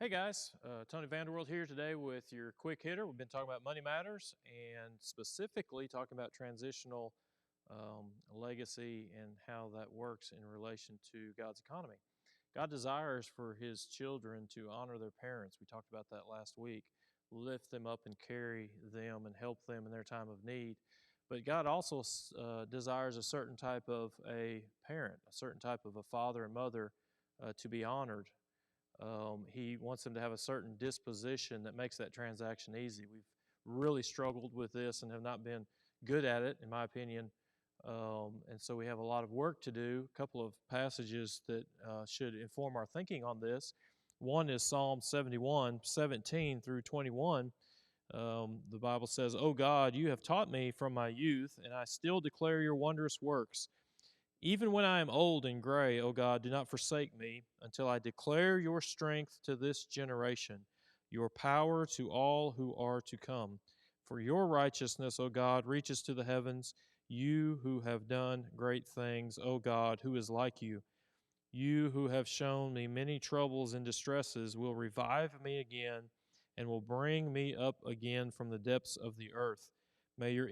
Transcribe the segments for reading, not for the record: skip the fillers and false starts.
Hey guys, Tony Vanderworld here today with your quick hitter. We've been talking about money matters and specifically talking about transitional legacy and how that works in relation to God's economy. God desires for His children to honor their parents. We talked about that last week. Lift them up and carry them and help them in their time of need. But God also desires a certain type of a parent, a certain type of a father and mother to be honored. He wants them to have a certain disposition that makes that transaction easy. We've really struggled with this and have not been good at it, in my opinion. And so we have a lot of work to do. A couple of passages that should inform our thinking on this. One is Psalm 71, 17 through 21. The Bible says, "O God, you have taught me from my youth, and I still declare your wondrous works. Even when I am old and gray, O God, do not forsake me until I declare your strength to this generation, your power to all who are to come. For your righteousness, O God, reaches to the heavens. You who have done great things, O God, who is like you? You who have shown me many troubles and distresses will revive me again and will bring me up again from the depths of the earth. May you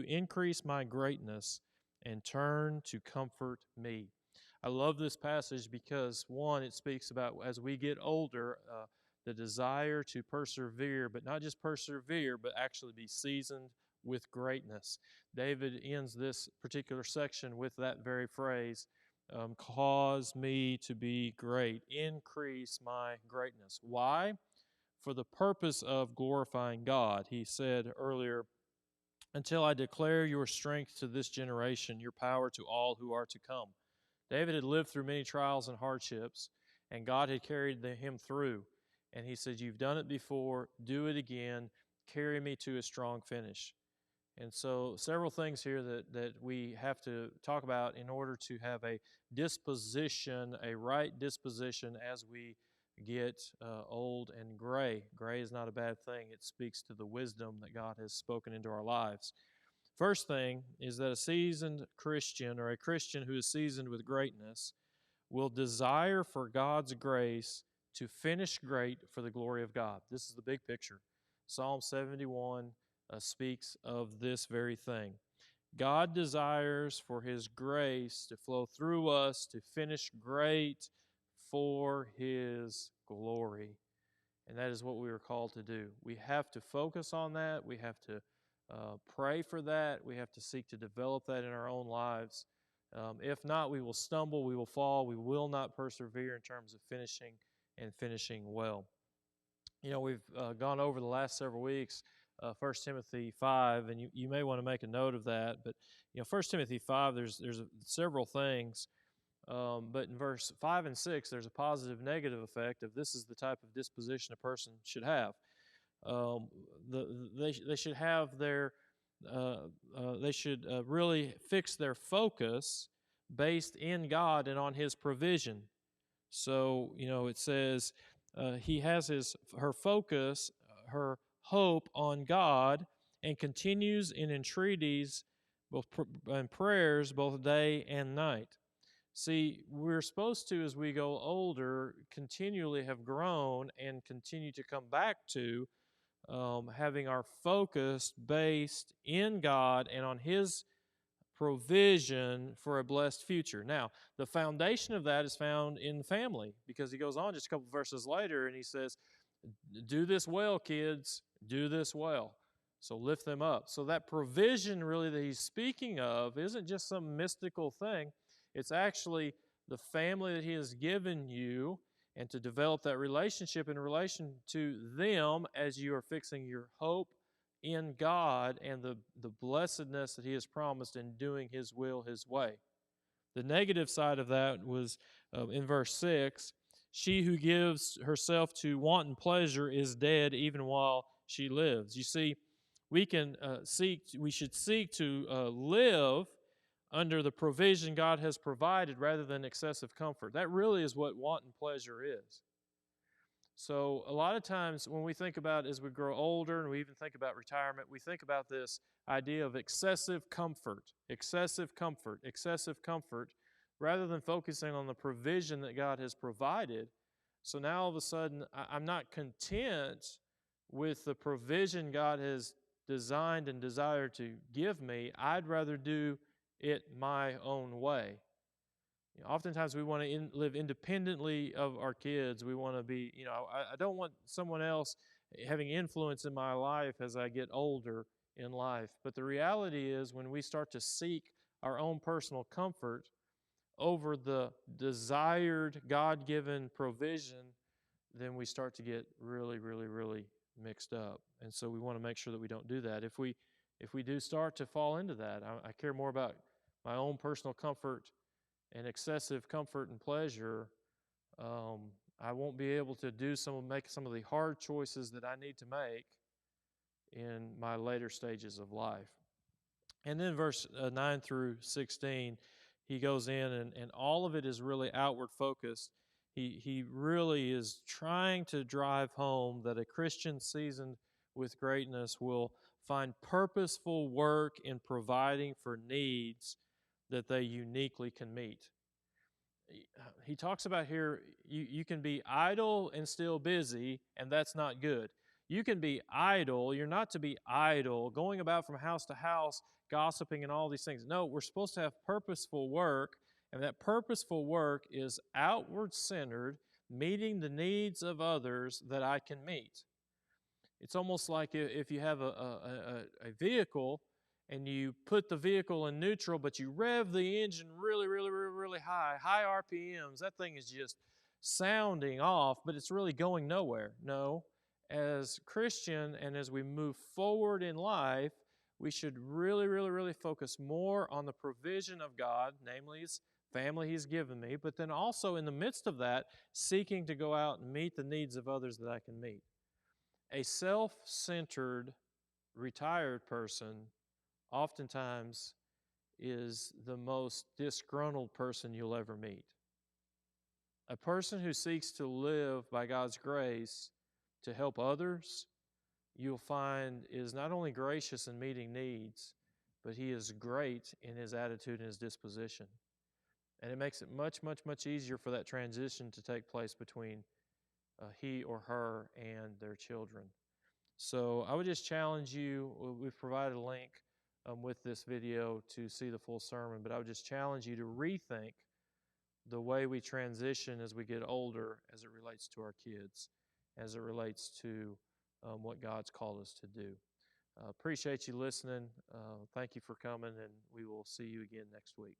increase my greatness and turn to comfort me." I love this passage because, one, it speaks about as we get older, the desire to persevere, but not just persevere, but actually be seasoned with greatness. David ends this particular section with that very phrase, cause me to be great, increase my greatness. Why? For the purpose of glorifying God. He said earlier, until I declare your strength to this generation, your power to all who are to come. David had lived through many trials and hardships, and God had carried him through. And he said, you've done it before, do it again, carry me to a strong finish. And so several things here that we have to talk about in order to have a disposition, a right disposition as we get old and gray. Gray is not a bad thing. It speaks to the wisdom that God has spoken into our lives. First thing is that a seasoned Christian or a Christian who is seasoned with greatness will desire for God's grace to finish great for the glory of God. This is the big picture. Psalm 71 speaks of this very thing. God desires for His grace to flow through us to finish great for His glory. And that is what we are called to do. We have to focus on that. We have to pray for that. We have to seek to develop that in our own lives. If not, we will stumble, we will fall, we will not persevere in terms of finishing and finishing well. You know, we've gone over the last several weeks 1 Timothy 5, and you may want to make a note of that. But, 1 Timothy 5, there's several things. But in verse 5 and 6, there's a positive negative effect of this is the type of disposition a person should have. They should have their they should really fix their focus based in God and on His provision. So it says he has her focus, her hope on God, and continues in entreaties and prayers both day and night. See, we're supposed to, as we go older, continually have grown and continue to come back to having our focus based in God and on His provision for a blessed future. Now, the foundation of that is found in the family, because he goes on just a couple verses later and he says, do this well, kids, do this well. So lift them up. So that provision really that he's speaking of isn't just some mystical thing. It's actually the family that He has given you, and to develop that relationship in relation to them as you are fixing your hope in God and the blessedness that He has promised in doing His will His way. The negative side of that was in verse 6, she who gives herself to wanton pleasure is dead even while she lives. You see, we should seek to live under the provision God has provided rather than excessive comfort. That really is what wanton pleasure is. So a lot of times when we think about as we grow older and we even think about retirement, we think about this idea of excessive comfort, rather than focusing on the provision that God has provided So now all of a sudden, I'm not content with the provision God has designed and desired to give me. I'd rather do it my own way. Oftentimes we want to live independently of our kids. We want to be, I don't want someone else having influence in my life as I get older in life. But the reality is, when we start to seek our own personal comfort over the desired God-given provision, then we start to get really, really, really mixed up. And so we want to make sure that we don't do that. If we do start to fall into that, I care more about my own personal comfort and excessive comfort and pleasure. I won't be able to make some of the hard choices that I need to make in my later stages of life. And then verse 9 through 16, he goes in, and all of it is really outward focused. He really is trying to drive home that a Christian seasoned with greatness will find purposeful work in providing for needs that they uniquely can meet. He talks about here, you can be idle and still busy, and that's not good. You can be idle. You're not to be idle, going about from house to house, gossiping and all these things. No, we're supposed to have purposeful work, and that purposeful work is outward centered, meeting the needs of others that I can meet. It's almost like if you have a vehicle and you put the vehicle in neutral, but you rev the engine really, really, really, really high RPMs. That thing is just sounding off, but it's really going nowhere. No, as Christian and as we move forward in life, we should really, really, really focus more on the provision of God, namely His family He's given me, but then also in the midst of that, seeking to go out and meet the needs of others that I can meet. A self-centered, retired person oftentimes is the most disgruntled person you'll ever meet. A person who seeks to live by God's grace to help others, you'll find is not only gracious in meeting needs, but he is great in his attitude and his disposition. And it makes it much, much, much easier for that transition to take place between he or her and their children. So I would just challenge you. We've provided a link with this video to see the full sermon, but I would just challenge you to rethink the way we transition as we get older as it relates to our kids, as it relates to what God's called us to do. Appreciate you listening. Thank you for coming, and we will see you again next week.